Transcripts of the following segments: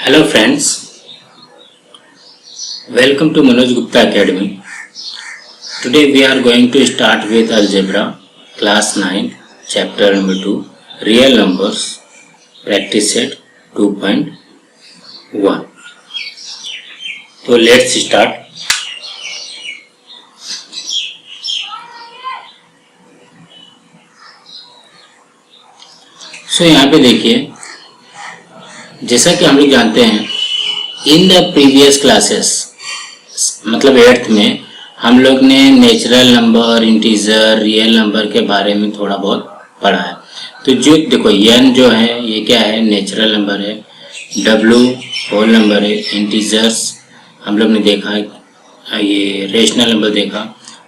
Hello friends, welcome to Manoj Gupta Academy. Today we are going to start with Algebra class 9 chapter number 2 real numbers practice set 2.1. तो let's start. So यहाँ पे देखिए, जैसा कि हम लोग जानते हैं इन द प्रीवियस क्लासेस मतलब 8th में हम लोग ने natural number, integer, real number के बारे में थोड़ा बहुत पढ़ा है। तो जो देखो n जो है ये क्या है, नेचुरल नंबर है, w होल नंबर है, इंटीजर्स हम लोग ने देखा है, ये रेशनल नंबर देखा,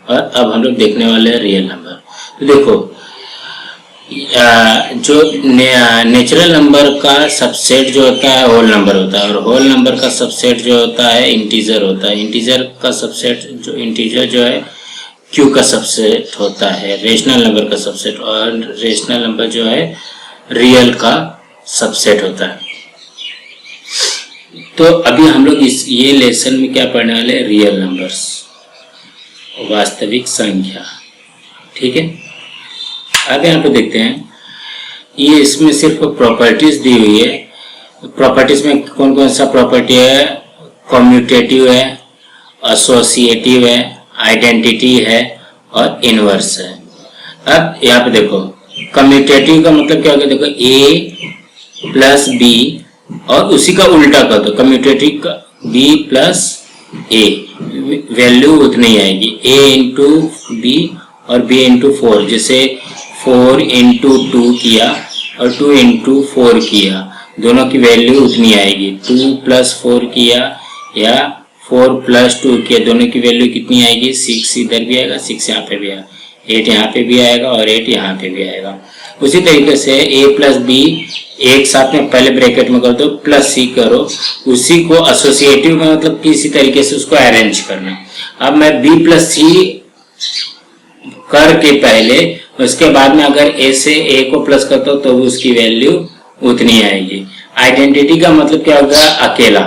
और अब हम लोग देखने वाले हैं रियल नंबर। तो देखो जो नेचुरल नंबर का सबसेट जो होता है होल नंबर होता है, और होल नंबर का सबसेट जो होता है इंटीजर होता है। इंटीजर का सबसेट जो इंटीजर जो है क्यू का सबसेट होता है, रेशनल नंबर का सबसेट, और रेशनल नंबर जो है रियल का सबसेट होता है। तो अभी हम लोग ये लेसन में क्या पढ़ने वाले, रियल नंबर्स, वास्तविक संख्या। ठीक है, अब यहाँ पे देखते हैं, ये इसमें सिर्फ प्रॉपर्टीज दी हुई है। प्रॉपर्टीज में कौन कौन सा प्रॉपर्टी है, कम्यूटेटिव है, एसोसिएटिव है, आइडेंटिटी है और इनवर्स है। अब यहाँ पे देखो कम्यूटेटिव का मतलब क्या होगा, देखो a प्लस b और उसी का उल्टा कर दो, कम्यूटेटिव का b प्लस a, वैल्यू उतनी आएगी, a इंटू b और b इंटू 4। जैसे 4 इंटू 2 किया और 2 इंटू 4 किया, दोनों की वैल्यू उतनी आएगी। 2 प्लस 4 किया या 4 प्लस 2 किया, दोनों की वैल्यू कितनी आएगी, 6 इधर भी आएगा, 6 यहाँ पे भी आएगा, 8 यहाँ पे भी आएगा और 8 यहाँ पे भी आएगा। उसी तरीके से a प्लस b एक साथ में पहले ब्रैकेट में कर दो, प्लस c करो, उसी को एसोसिएटिव में मतलब किसी तरीके से उसको अरेंज करना। अब मैं b प्लस c करके पहले, उसके बाद में अगर a से a को प्लस करता हूं तो उसकी वैल्यू उतनी आएगी। आइडेंटिटी का मतलब क्या होगा, अकेला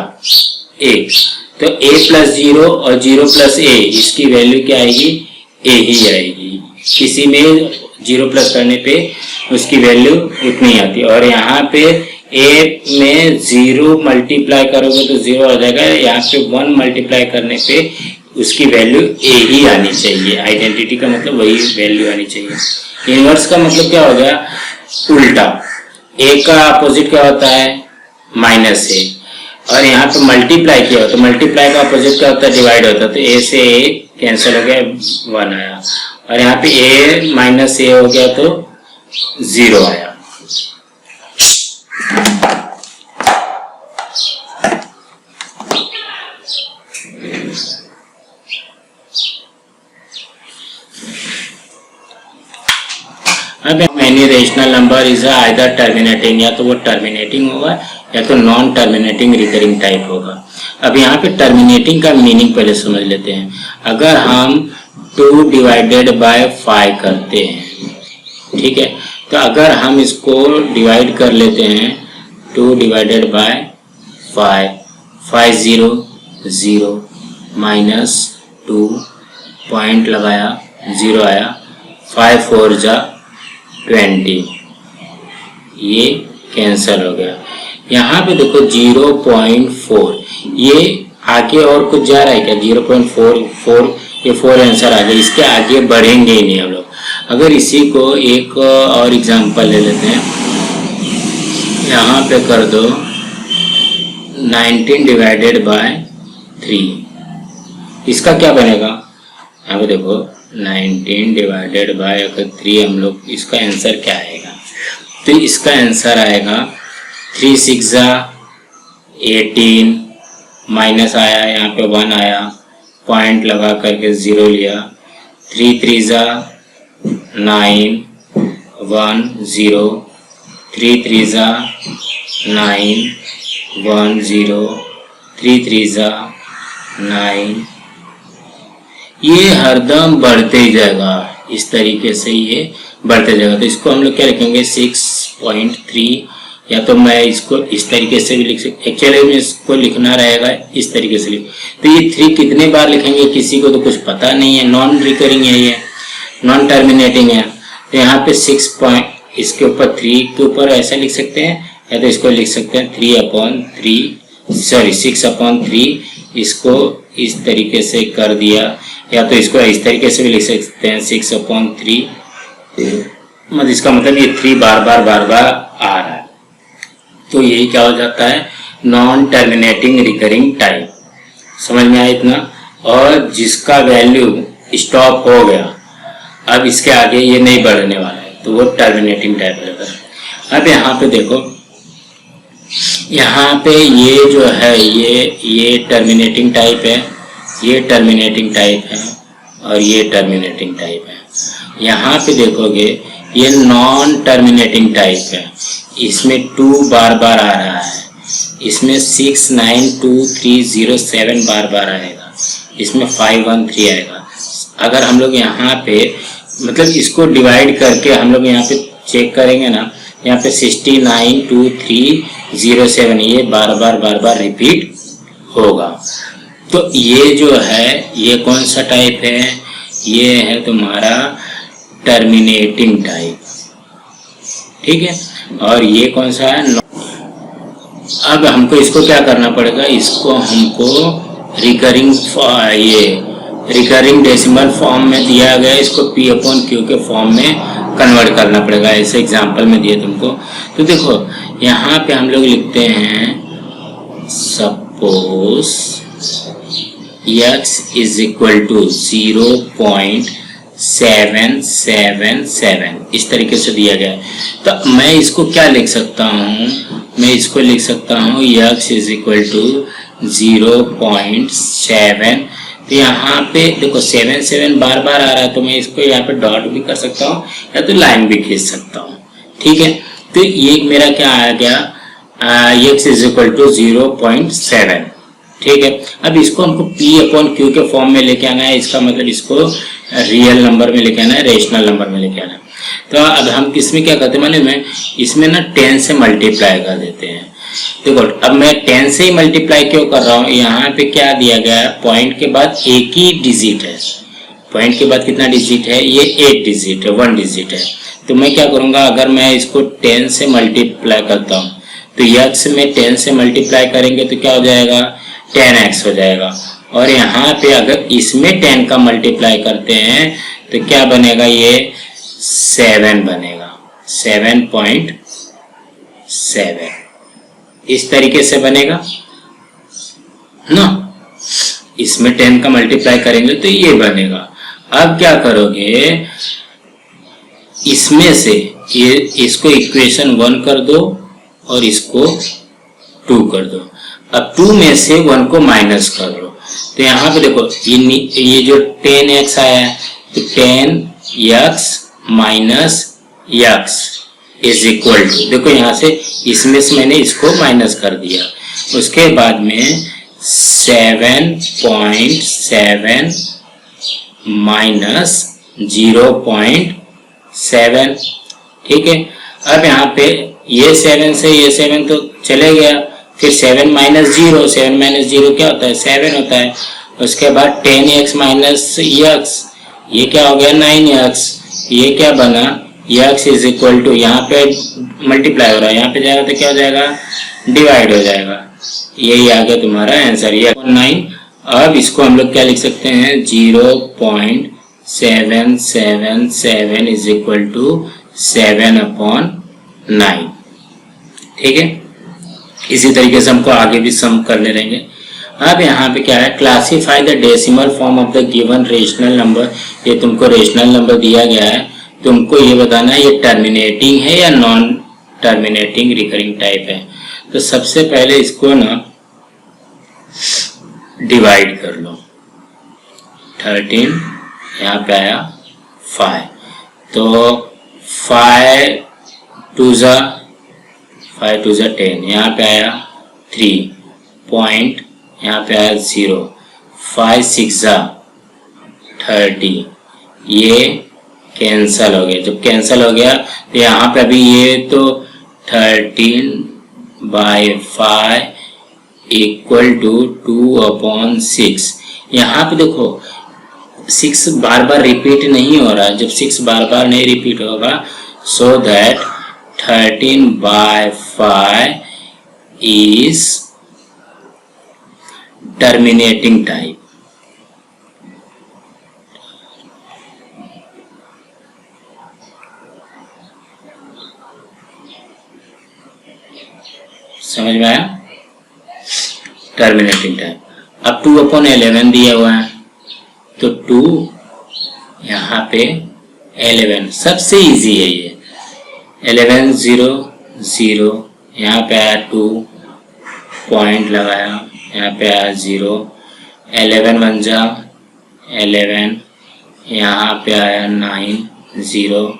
a, तो a प्लस 0 और 0 प्लस a, इसकी वैल्यू क्या आएगी, a ही आएगी। किसी में 0 प्लस करने पे उसकी वैल्यू उतनी आती है, और यहाँ पे a में 0 मल्टीप्लाई करोगे तो 0 आ जाएगा, यहाँ पे 1 मल्टीप्लाई करने पे उसकी वैल्यू a ही आनी चाहिए। आइडेंटिटी का मतलब वही वैल्यू आनी चाहिए। इनवर्स का मतलब क्या हो गया, उल्टा, a का अपोजिट क्या होता है, माइनस a, और यहाँ पे मल्टीप्लाई किया तो मल्टीप्लाई का अपोजिट क्या होता है, डिवाइड होता है। तो a से a कैंसिल हो गया, 1 आया, और यहाँ पे a माइनस a हो गया तो 0 आया। अब any rational number is either terminating, या तो वो टर्मिनेटिंग होगा या तो नॉन टर्मिनेटिंग रिकरिंग टाइप होगा। अब यहाँ पे टर्मिनेटिंग का मीनिंग पहले समझ लेते हैं। अगर हम 2 डिवाइडेड बाय 5 करते हैं, ठीक है, तो अगर हम इसको डिवाइड कर लेते हैं 2 डिवाइडेड बाय 5, 5 0 0 माइनस 2 पॉइंट लगाया 0 आया, 5 4 जा 20, ये कैंसिल हो गया। यहाँ पे देखो 0.4, ये आगे और कुछ जा रहा है क्या, 0.44, ये 4 आंसर आ गया, इसके आगे बढ़ेंगे ही नहीं हम लोग। अगर इसी को एक और एग्जांपल ले लेते हैं, यहाँ पे कर दो 19 डिवाइडेड बाय 3, इसका क्या बनेगा, यहाँ पे देखो 19 डिवाइडेड बाय अगर 3 हम लोग, इसका आंसर क्या आएगा, तो इसका आंसर आएगा 3 6 18, माइनस आया, यहाँ पे 1 आया, पॉइंट लगा करके 0 लिया, 3 3 9 1 0, 3 3 9 1 0, 3 3 9, ये हरदम बढ़ते ही जाएगा, इस तरीके से ये बढ़ते जाएगा। तो इसको हम लोग क्या लिखेंगे, 6.3 या तो मैं इसको इस तरीके से भी लिख सकता, एक्चुअली में इसको लिखना रहेगा इस तरीके से लिख। तो ये 3 कितने बार लिखेंगे किसी को तो कुछ पता नहीं है, नॉन रिकरिंग है, ये नॉन टर्मिनेटिंग है। तो यहाँ पे 6 पॉइंट इसके ऊपर 3 के ऊपर ऐसा लिख सकते हैं, या तो इसको लिख सकते हैं 6/3 इसको इस तरीके से कर दिया, या तो इसको इस तरीके से भी लिख सकते हैं 6/3, मतलब इसका मतलब ये 3 बार बार आ रहा है। तो यही क्या हो जाता है, नॉन टर्मिनेटिंग रिकरिंग टाइप। समझ में आया इतना? और जिसका वैल्यू स्टॉप हो गया, अब इसके आगे ये नहीं बढ़ने वाला है, तो वो टर्मिनेटिंग टाइप रहेगा। अब यहाँ पे देखो, यहाँ पे ये जो है ये टर्मिनेटिंग टाइप है, ये टर्मिनेटिंग टाइप है, और ये टर्मिनेटिंग टाइप है। यहाँ पे देखोगे ये नॉन टर्मिनेटिंग टाइप है, इसमें 2 बार बार आ रहा है, इसमें 6, 9, 2, 3, 0, 7 बार बार आएगा, इसमें 5, 1, 3 आएगा। अगर हम लोग यहाँ पे मतलब इसको डिवाइड करके हम लोग यहाँ पे चेक करेंगे ना, यहाँ पे 69, 2, 3, 0, 7 ये बार बार रिपीट होगा। तो ये जो है ये कौन सा टाइप है, ये है तुम्हारा टर्मिनेटिंग टाइप, ठीक है। और ये कौन सा है, अब हमको इसको क्या करना पड़ेगा, इसको हमको रिकरिंग डेसिमल फॉर्म में दिया गया, इसको P/Q के फॉर्म में कन्वर्ट करना पड़ेगा। ऐसे एग्जांपल में दिए तुमको। तो देखो यहाँ पे हम लोग लिखते हैं suppose x is equal to 0.777, इस तरीके से दिया गया है। तो मैं इसको क्या लिख सकता हूँ, मैं इसको लिख सकता हूँ x इज इक्वल टू 0.7। तो यहाँ पे देखो 7 बार बार आ रहा है, तो मैं इसको यहाँ पे डॉट भी कर सकता हूँ या तो लाइन भी खींच सकता हूँ, ठीक है। तो ये मेरा क्या आ गया, x इज इक्वल टू 0.7, ठीक है। अब इसको हमको P/Q के फॉर्म में लेके आना है, इसका मतलब इसको रियल नंबर में लेके आना है, रेशनल नंबर में लेके आना है। तो अब हम इसमें क्या करते हैं मालूम है, इसमें ना 10 से मल्टीप्लाई कर देते हैं। देखो अब मैं 10 से ही मल्टीप्लाई क्यों कर रहा हूँ, यहाँ पे क्या दिया गया है, पॉइंट के बाद एक ही डिजिट है, पॉइंट के बाद कितना डिजिट है, ये 8 डिजिट है, 1 डिजिट है। तो मैं क्या करूँगा, अगर मैं इसको 10 से मल्टीप्लाई करता हूँ तो x में 10 से मल्टीप्लाई करेंगे तो क्या हो जाएगा, 10x हो जाएगा। और यहाँ पे अगर इसमें 10 का मल्टीप्लाई करते हैं तो क्या बनेगा, ये 7 बनेगा, 7.7 इस तरीके से बनेगा ना। इसमें 10 का मल्टीप्लाई करेंगे तो ये बनेगा। अब क्या करोगे, इसमें से ये इसको इक्वेशन 1 कर दो और इसको 2 कर दो। अब 2 में से 1 को माइनस कर दो, तो यहाँ पे देखो ये जो 10x आया है, तो 10x minus x is equal to, देखो यहाँ से इसमें से मैंने इसको माइनस कर दिया, उसके बाद में 7.7 माइनस 0.7, ठीक है। अब यहाँ पे ये 7 से ये 7 तो चले गया, फिर 7 माइनस 0, 7 माइनस 0 क्या होता है, 7 होता है। उसके बाद 10x माइनस x, ये क्या हो गया, 9x, ये क्या बना, x इज इक्वल टू, यहाँ पे मल्टीप्लाई हो रहा है, यहाँ पे जाएगा तो क्या हो जाएगा, डिवाइड हो जाएगा। यही आ गया तुम्हारा आंसर, ये 9। अब इसको हम लोग क्या लिख सकते हैं, 0.777 इज इक्वल टू 7/9, ठीक है। इसी तरीके से हमको आगे भी सम करने रहेंगे। अब यहाँ पे क्या है, classify the decimal form of the given rational number. ये तुमको रेशनल नंबर दिया गया है, तुमको ये बताना है ये टर्मिनेटिंग है या नॉन टर्मिनेटिंग रिकरिंग टाइप है। तो सबसे पहले इसको ना डिवाइड कर लो, 13 यहाँ पे आया 5, तो 5 2 जा 10, यहाँ पे आया 3 पॉइंट, यहाँ पे आया 0, 5 6 जा 30, ये कैंसल हो गया। जब कैंसल हो गया तो यहाँ पे अभी ये तो 13/5 इक्वल टू 2/6। यहाँ पे देखो 6 बार बार रिपीट नहीं हो रहा है। जब 6 बार बार नहीं रिपीट होगा, so that 13/5 is terminating type. समझ में आया? Terminating type. अब 2/11 दिया हुआ है, तो 2 यहाँ पे 11 सबसे इजी है ये। 11 0 0, यहाँ पे आया 2 पॉइंट लगाया, यहाँ पे आया 0। 11 1 जा 11, यहाँ पे आया 9 0।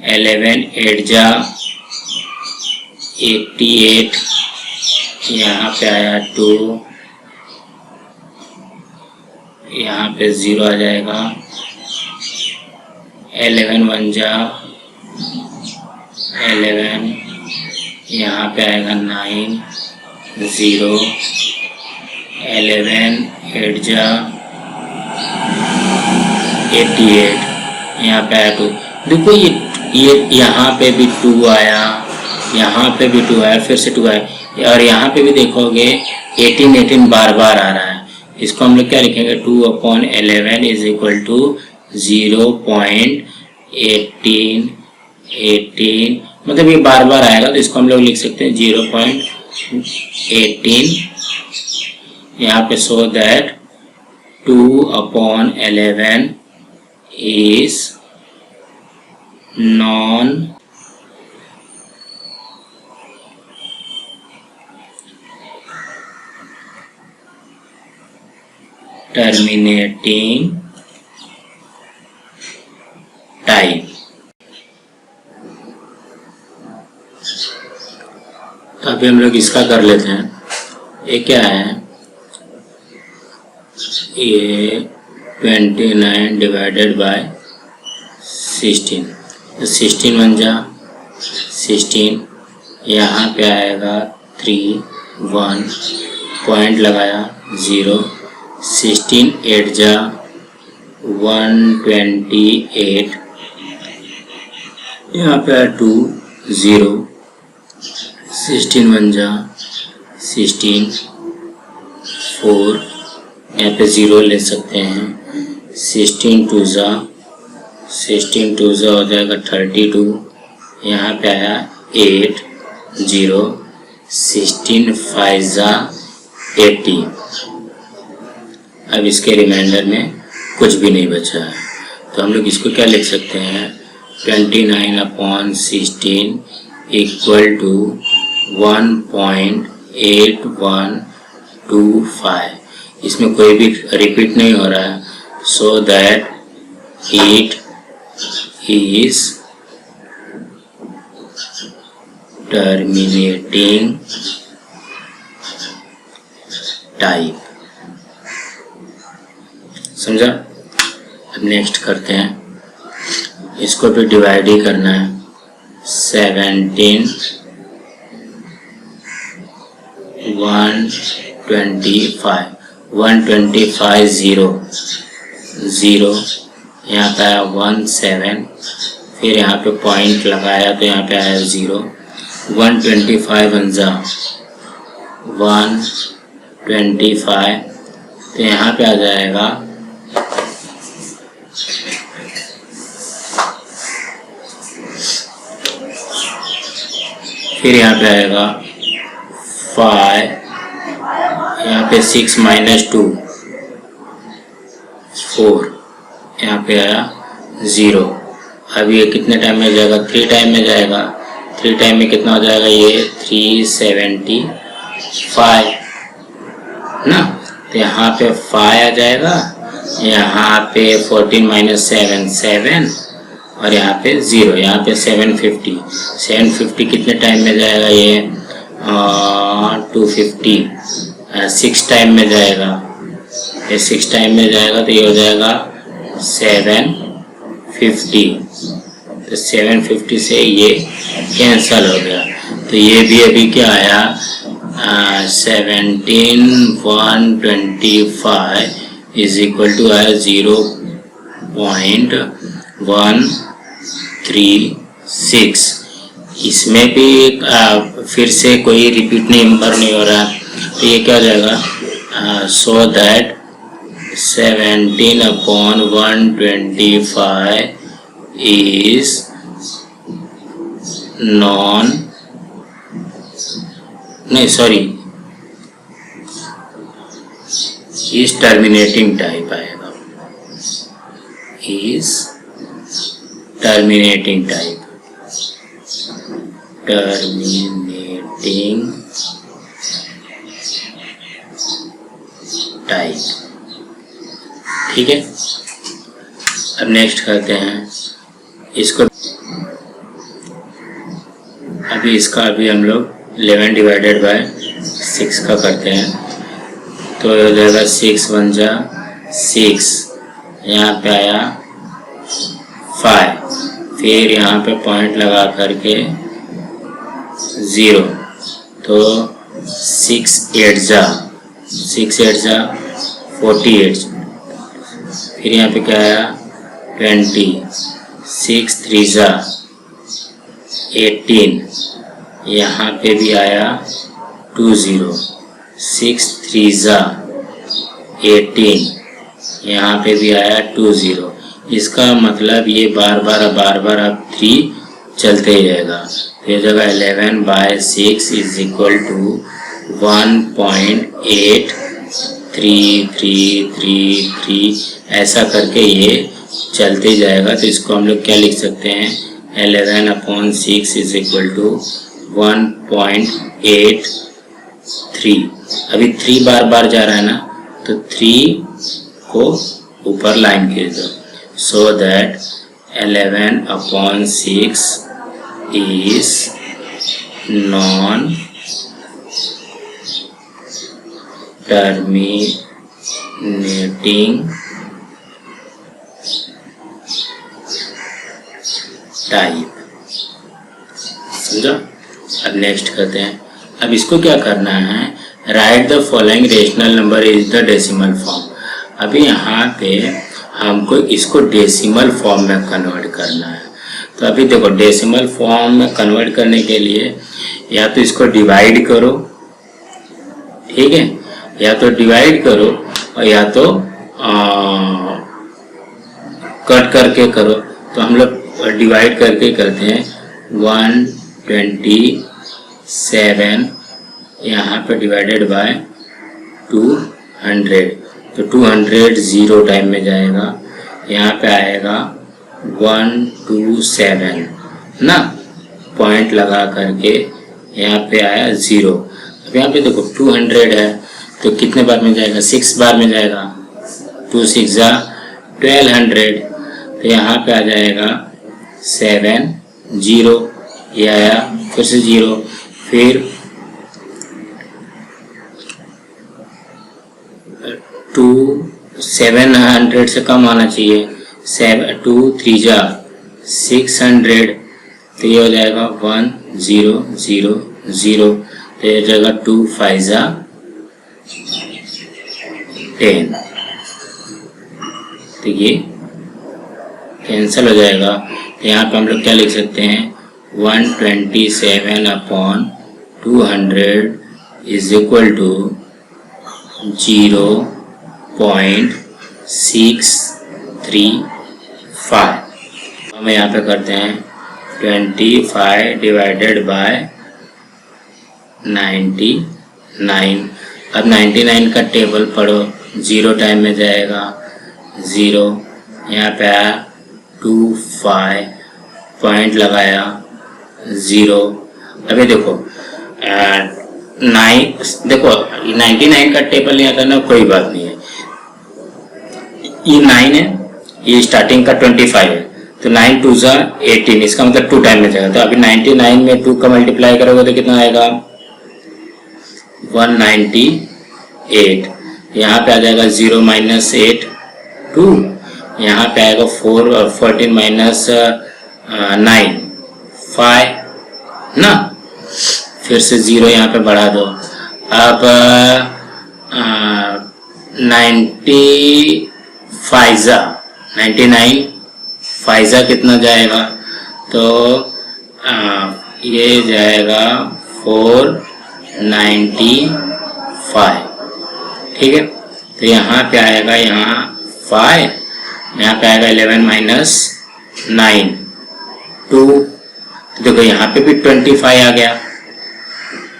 11 8 जा 88, यहाँ पे आया 2, यहाँ पे 0 आ जाएगा। 11 1 जा 11, यहाँ पे आएगा 9 0। 11 8 जा 88, यहाँ पे आया 2। देखो ये यहाँ पे भी 2 आया, यहाँ पे भी 2 आया, फिर से 2 आया, और यहाँ पे भी देखोगे 18 बार बार आ रहा है। इसको हम लोग क्या लिखेंगे? 2/11 इज इक्वल टू 0.18, मतलब ये बार बार आएगा, तो इसको हम लोग लिख सकते हैं 0.18 यहाँ पे। So that 2/11 is non terminating type. तो अभी हम लोग इसका कर लेते हैं। ये क्या है? ये 29 डिवाइडेड बाय 16, तो 16 1 जा 16, यहाँ पे आएगा 3 1 पॉइंट लगाया 0। 16 8 जा 128, यहाँ पे 2 0। 16 1 जा 16 4, यहाँ पे 0 ले सकते हैं। 16 2 जा हो जाएगा 32, यहाँ पे आया 8 0। 16 5 जा 80। अब इसके रिमाइंडर में कुछ भी नहीं बचा है, तो हम लोग इसको क्या लिख सकते हैं? 29/16 इक्वल टू 1.8125। इसमें कोई भी रिपीट नहीं हो रहा है, so that it is terminating type. समझा? अब नेक्स्ट करते हैं, इसको भी डिवाइड ही करना है। 17 125 0 0, यहाँ पे आया 1 7, फिर यहाँ पे पॉइंट लगाया तो यहाँ पे आया 0। 125 1 जा 125, तो यहाँ पे आ जाएगा फिर यहाँ पे आएगा 5, यहाँ पे 6 - 2 4, यहाँ पे आया 0। अब ये कितने टाइम में जाएगा? 3 टाइम में जाएगा। 3 टाइम में कितना हो जाएगा? ये 375 ना, तो यहाँ पे 5 आ जाएगा, यहाँ पे 14 - 7 7, और यहाँ पे 0, यहाँ पे 750 कितने टाइम में जाएगा? ये 250 6 टाइम में जाएगा। ये 6 टाइम में जाएगा तो ये हो जाएगा 750, तो 750 से ये कैंसल हो गया। तो ये भी अभी क्या आया 17,125 इज इक्वल टू आया 0.136। इसमें भी फिर से कोई रिपीट नंबर नहीं हो रहा, तो ये क्या हो जाएगा so that 17/125 is is terminating type आएगा, is terminating type ठीक है। अब नेक्स्ट करते हैं इसको। अभी इसका हम लोग 11 डिवाइडेड बाय 6 का करते हैं, तो हो जाएगा 6 1 जा 6, यहाँ पे आया 5, फिर यहाँ पे पॉइंट लगा करके 0, तो 6 8 जा 48, फिर यहाँ पे क्या आया 20, 6 3 जा 18, यहाँ पे भी आया 20, 6 3 जा 18, यहाँ पे भी आया 20। इसका मतलब ये बार बार अब 3 चलते ही रहेगा। तो ये जगह 11/6 इज इक्वल टू 1.8333 ऐसा करके ये चलते ही जाएगा। तो इसको हम लोग क्या लिख सकते हैं 11/6 इज इक्वल टू 1.83। अभी 3 बार जा रहा है ना, तो 3 को ऊपर लाइन खींच दो, so that 11/6 is non terminating type. समझो। अब नेक्स्ट करते हैं। अब इसको क्या करना है, write the following rational number is the decimal form. अभी यहाँ पे हमको इसको डेसिमल फॉर्म में कन्वर्ट करना है। तो अभी देखो डेसिमल फॉर्म में कन्वर्ट करने के लिए या तो इसको डिवाइड करो, ठीक है, या तो डिवाइड करो और या तो कट करके करो। तो हम लोग डिवाइड करके करते हैं 127 यहाँ पे डिवाइडेड बाय 200, तो 200 0 टाइम में जाएगा, यहाँ पे आएगा 127 ना, पॉइंट लगा करके यहाँ पे आया 0। अब यहाँ पे देखो 200 है तो कितने बार में जाएगा 6 बार में जाएगा, 2 6 जा 1200, तो यहाँ पे आ जाएगा 7 0, ये आया फिर से 0, फिर 700 से कम आना चाहिए, 2 3 जा 600, तो ये हो जाएगा 1 0 0 0, तो ये हो जाएगा 2 5 जा 10, तो ये कैंसिल हो जाएगा। तो यहाँ पे हम लोग क्या लिख सकते हैं 127/200 इज इक्वल टू 0.635। हम यहाँ पे करते हैं 25 डिवाइडेड बाय 99। अब 99 का टेबल पढ़ो, 0 टाइम में जाएगा 0, यहाँ पे आया 2 5, पॉइंट लगाया 0। अभी देखो 99 का टेबल नहीं आता ना, कोई बात नहीं है, ये 9 है, ये स्टार्टिंग का 25 है, तो 9 2 जा 18, इसका मतलब 2 टाइम में जाएगा। तो अभी 99 में 2 का मल्टीप्लाई करोगे तो कितना आएगा 198, यहाँ पे आ जाएगा 0 - 8 2, यहाँ पे आएगा 4 और 14 - 9 5 ना, फिर से 0 यहाँ पे बढ़ा दो। अब 99 फाइजा कितना जाएगा, तो ये जाएगा 495, ठीक है। तो यहाँ पे आएगा, यहाँ 5, यहाँ पे आएगा 11 माइनस 9 2। तो देखो यहाँ पे भी 25 आ गया,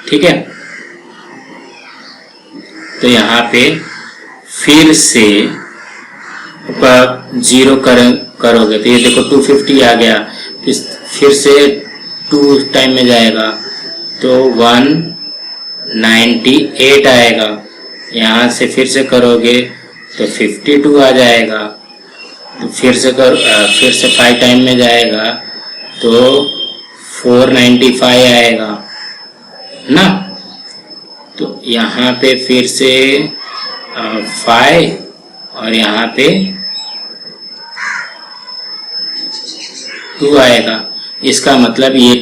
ठीक है। तो यहाँ पे फिर से ऊपर 0 करोगे तो ये देखो 250 आ गया, फिर से 2 टाइम में जाएगा तो 198 आएगा। यहाँ से फिर से करोगे तो 52 आ जाएगा। तो फिर से 5 टाइम में जाएगा तो 495 आएगा ना। तो यहाँ पे फिर से 5 और यहाँ पे 2 आएगा। इसका मतलब ये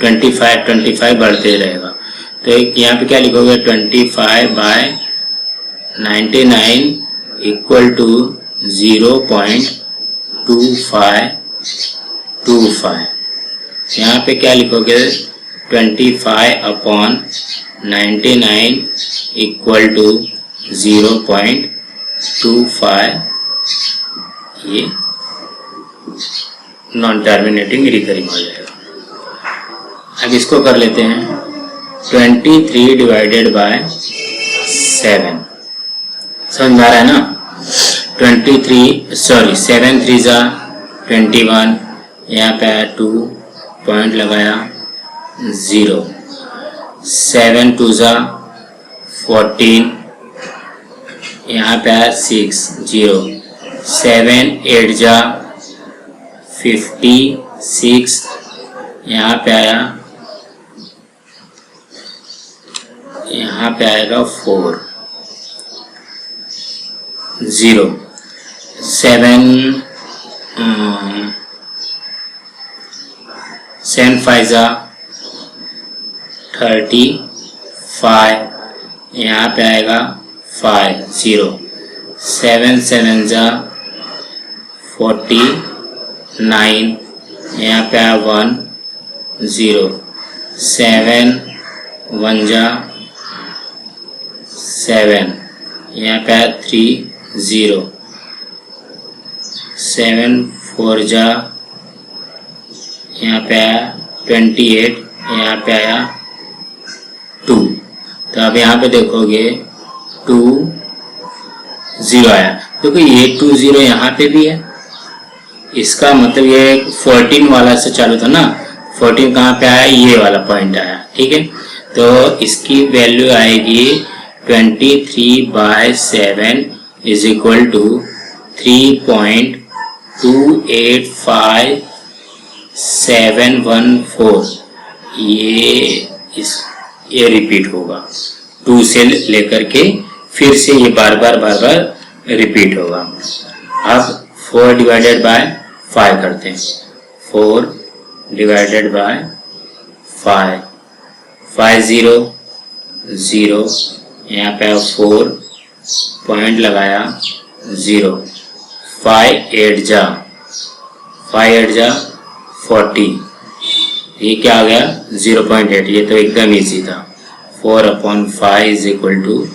25 बढ़ते रहेगा। तो यहाँ पे क्या लिखोगे, 25/99 इक्वल टू 0.2525। यहाँ पे क्या लिखोगे, 25/99 इक्वल टू 0.25। ये नॉन टर्मिनेटिंग रिकरिंग हो जाएगा। अब इसको कर लेते हैं 23 डिवाइडेड बाय 7। समझ में आ रहा है ना। 7 3 जा 21, यहाँ पे आया 2 पॉइंट लगाया 0, 7 2 जा 14, यहाँ पे आया 6 0, 7 8 जा 56, यहाँ पे आएगा 4 0, 7 5 जा 35, यहाँ पे आएगा 5 0, 7 7 जा 49, यहाँ पे आया 1 0, 7 1 जा 7, यहाँ पे आया 3 0, 7 4 जा, यहाँ पे आया 28, यहाँ पे आया 2। तो अब यहाँ पे देखोगे 2 0 आया। देखो ये 2 0 यहाँ पे भी है। इसका मतलब ये 14 वाला से चालू था ना। 14 कहाँ पे आया, ये वाला पॉइंट आया, ठीक है। तो इसकी वैल्यू आएगी 23/7 इज इक्वल टू 3.285714। ये रिपीट होगा 2 से लेकर के, फिर से ये बार बार रिपीट होगा। अब 4 डिवाइडेड बाय 5 करते हैं। 4 डिवाइडेड बाय 5, 5 0 0, यहाँ पे 4 पॉइंट लगाया 0, 5 8 जा 40, ये क्या आ गया 0.8। ये तो एकदम इजी था। 4/5 इज इक्वल टू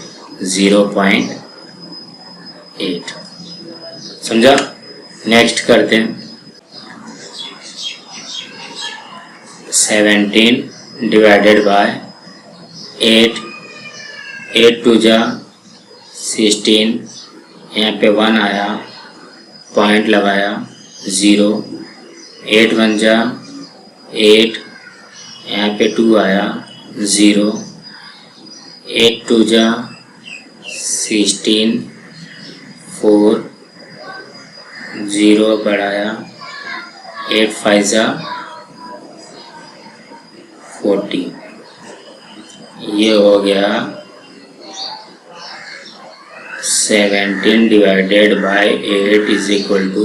0.8। समझा। नेक्स्ट करते हैं 17 डिवाइडेड बाय 8, 8 2 जा 16, यहाँ पे 1 आया, पॉइंट लगाया 0, 8 1 जा 8, यहाँ पे 2 आया 0, 8 2 जा 16, 4 0 बढ़ाया, 8 5 जा 40। ये हो गया 17 divided by 8 is equal to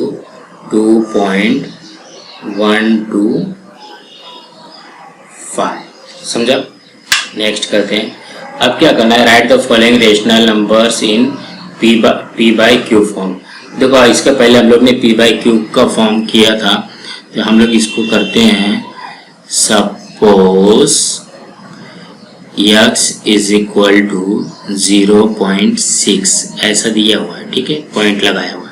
2.125। समझा? नेक्स्ट करते हैं। अब क्या करना है, write the following rational numbers in p by q form. देखो इसके पहले हम लोग ने पी बाई क्यू का फॉर्म किया था, तो हम लोग इसको करते हैं। Suppose x is equal to 0.6 ऐसा दिया हुआ है, ठीक है, पॉइंट लगाया हुआ है।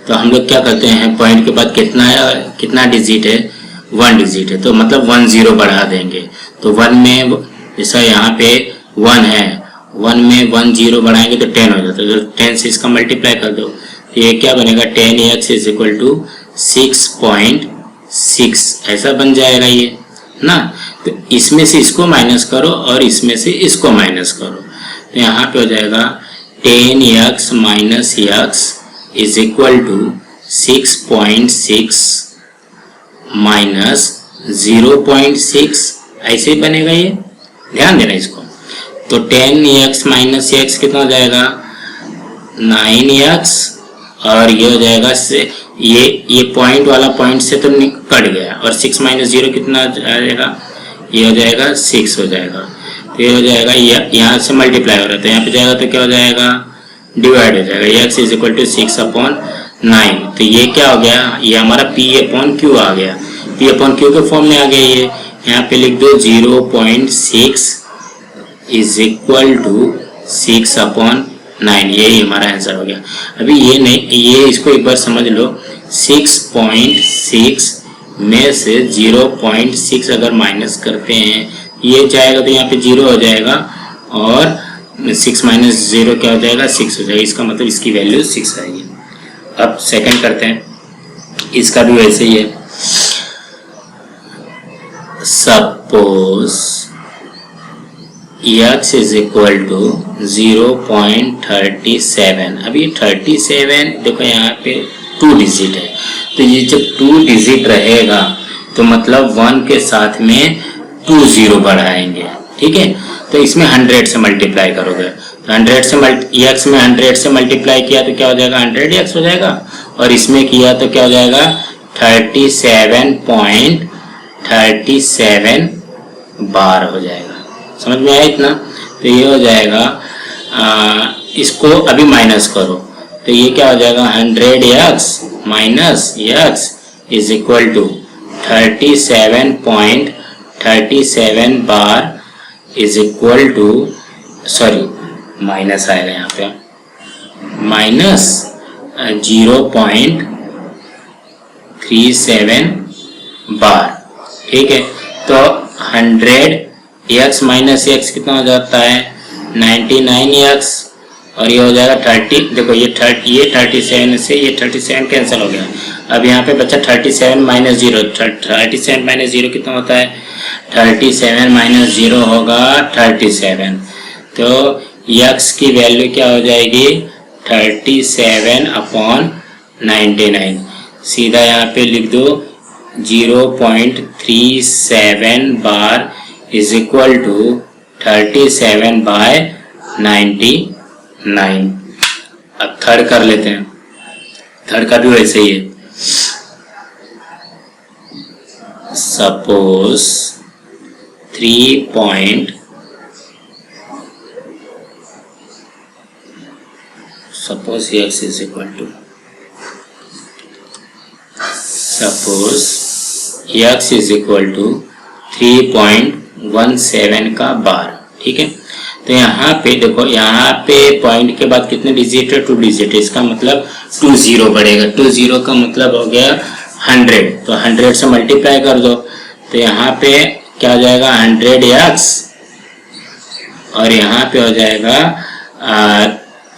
तो हम लोग क्या करते हैं, पॉइंट के बाद कितना डिजिट है, 1 डिजिट है, तो मतलब 1 0 बढ़ा देंगे। तो 1 में जैसा यहाँ पे 1 है, 1 में 1 0 बढ़ाएंगे तो 10 हो जाता है। तो 10 से इसका मल्टीप्लाई कर दो, तो ये क्या बनेगा, 10x इज इक्वल टू 6.6 ऐसा बन जाएगा ये ना। तो इसमें से इसको माइनस करो और इसमें से इसको माइनस करो, तो यहाँ पे हो जाएगा 10x minus x is equal to 6.6 minus 0.6 ऐसे ही बनेगा ये, ध्यान देना इसको। तो 10x माइनस x कितना हो जाएगा, 9x, और ये हो जाएगा से ये पॉइंट वाला पॉइंट से तो कट गया, और 6 माइनस 0 कितना आ जाएगा, ये हो जाएगा 6 हो जाएगा। तो ये हो जाएगा, यहाँ से मल्टीप्लाई हो रहा था, यहाँ पे जाएगा तो क्या हो जाएगा, डिवाइड हो जाएगा। x is equal to 6/9। तो ये क्या हो गया, ये हमारा p/q आ गया, p/q के फॉर्म में आ गया ये। यहाँ पे लिख दो 0.6 इज इक्वल टू 6/9, यही हमारा आंसर हो गया। अभी ये नहीं, ये इसको एक बार समझ लो, 6.6 में से 0.6 अगर माइनस करते हैं, ये जाएगा तो यहाँ पे 0 हो जाएगा, और 6 माइनस 0 क्या हो जाएगा, 6 हो जाएगा। इसका मतलब इसकी वैल्यू 6 आएगी। अब सेकंड करते हैं, इसका भी वैसे ही है। Suppose x is equal to 0.37। अब ये 37 देखो यहाँ पे 2 डिजिट है, तो ये जब 2 डिजिट रहेगा तो मतलब 1 के साथ में 2 0 बढ़ाएंगे, ठीक है। तो इसमें 100 से मल्टीप्लाई करोगे, तो 100 से x में 100 से मल्टीप्लाई किया तो क्या हो जाएगा, 100x हो जाएगा, और इसमें किया तो क्या हो जाएगा, 37.37 बार हो जाएगा। समझ में आया इतना? तो ये हो जाएगा, इसको अभी माइनस करो, तो ये क्या हो जाएगा, 100x minus x is equal to 37.37 bar is equal to, sorry minus आएगा यहाँ पे, माइनस 0.37 बार, ठीक है। तो 100x माइनस x कितना हो जाता है, 99x, और ये हो जाएगा 30। देखो ये 37 से ये 37 कैंसिल हो गया। अब यहाँ पे बचा 37 माइनस 0, 37 माइनस 0 कितना होता है, 37 माइनस 0 होगा 37। तो x की वैल्यू क्या हो जाएगी, 37/99। सीधा यहाँ पे लिख दो 0.37 बार इज इक्वल टू 37/99। अब थर्ड कर लेते हैं, थर्ड का भी वैसे ही है। Suppose 3. Suppose x is equal to, suppose x is equal to 3.17 का बार, ठीक है। तो यहाँ पे देखो, यहाँ पे पॉइंट के बाद कितने डिजिट है, 2 डिजिट है, इसका मतलब 2 0 बढ़ेगा। 2 0 का मतलब हो गया 100, तो 100 से मल्टीप्लाई कर दो, तो यहाँ पे क्या हो जाएगा, 100x, और यहाँ पे हो जाएगा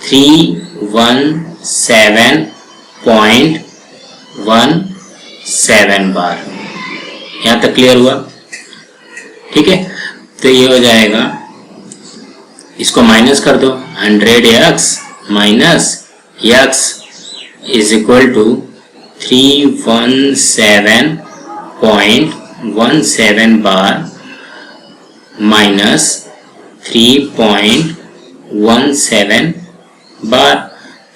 317.17 बार। यहाँ तक क्लियर हुआ, ठीक है। तो ये हो जाएगा, इसको माइनस कर दो, 100x minus x is equal to 317.17 bar minus 3.17 bar.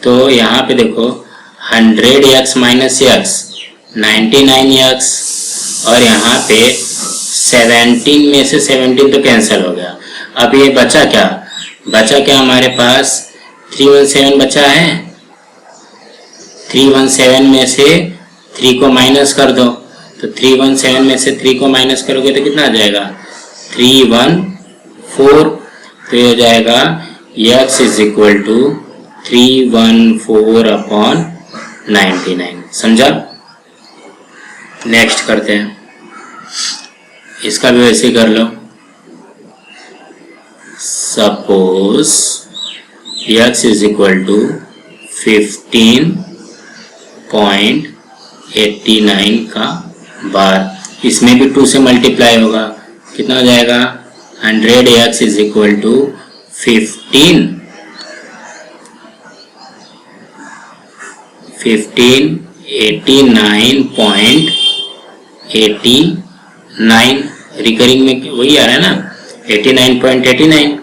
तो यहाँ पे देखो 100x माइनस x 99x, और यहाँ पे 17 में से 17 तो कैंसिल हो गया। अब ये बचा क्या, हमारे पास 317 बचा है। 317 में से 3 को माइनस कर दो, तो 317 में से 3 को माइनस करोगे तो कितना आ जाएगा, 314। तो ये हो जाएगा x इज इक्वल टू 314/99। समझा। नेक्स्ट करते हैं, इसका भी वैसे कर लो। Suppose x is equal to 15.89 का बार, इसमें भी 2 से मल्टीप्लाई होगा, कितना हो जाएगा 100x is equal to 1589.89 recurring में वही आ रहा है ना, 89.89।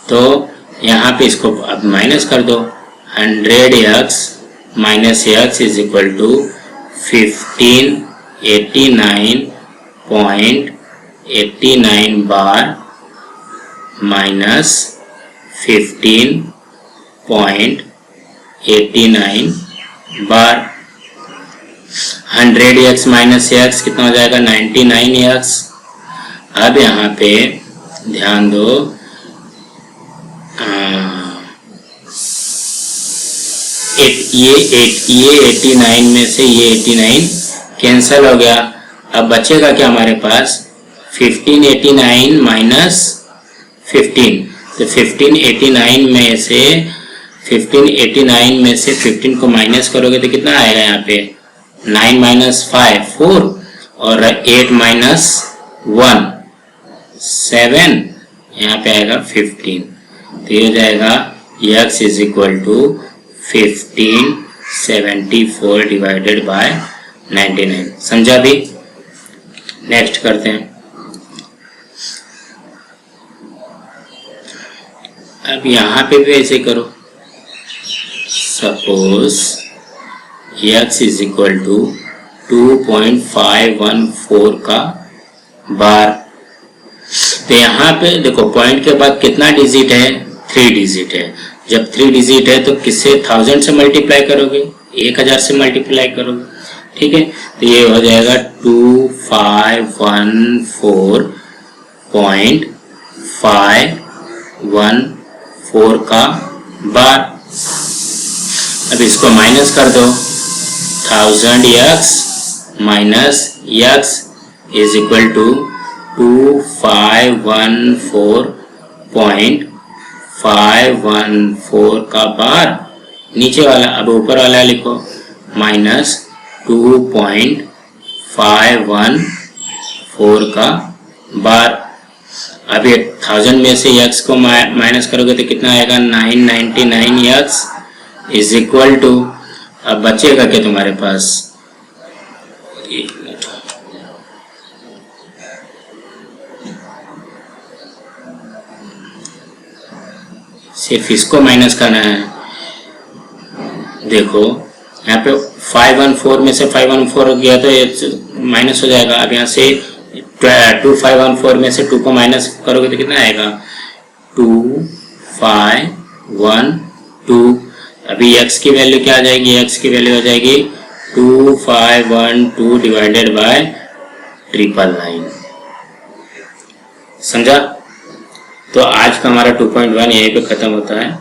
तो यहाँ पे इसको अब माइनस कर दो, 100x minus x is equal to 1589.89 bar minus 15.89 bar. 100x minus x कितना हो जाएगा 99x। अब यहाँ पे ध्यान दो, ये 89 में से ये 89 कैंसल हो गया। अब बचेगा क्या हमारे पास 1589 माइनस 15। तो 1589 में से 15 को माइनस करोगे तो कितना आएगा यहाँ पे 9 माइनस 5 4 और 8 माइनस 1 7, यहाँ पे आएगा 15। तो ये हो जाएगा x is equal to 1574 divided by 99। समझा भी। नेक्स्ट करते हैं। अब यहाँ पे भी ऐसे करो। Suppose x is equal to 2.514 का बार। तो यहाँ पे देखो पॉइंट के बाद कितना डिजिट है, 3 डिजिट है। जब 3 डिजिट है तो किससे 1000 से मल्टीप्लाई करोगे, 1000 से मल्टीप्लाई करोगे, ठीक है। तो ये हो जाएगा 2514.514 का बार। अब इसको माइनस कर दो, 1000x minus x is equal to 2514.514 का बार। नीचे वाला अब ऊपर वाला लिखो माइनस 2.514 का बार। अब ये 1000 में से x को माइनस करोगे तो कितना आएगा 999x इज इक्वल टू, अब बचेगा क्या तुम्हारे पास, एक मिनट, सिर्फ इसको माइनस करना है। देखो यहाँ पे 514 में से 514 गया तो ये माइनस हो जाएगा। अब यहाँ से 2514 में से 2 को माइनस करोगे तो कितना आएगा 2512। अभी x की वैल्यू क्या आ जाएगी, x की वैल्यू आ जाएगी 2512 डिवाइडेड बाय 999। समझा। तो आज का हमारा 2.1 यहीं पे खत्म होता है।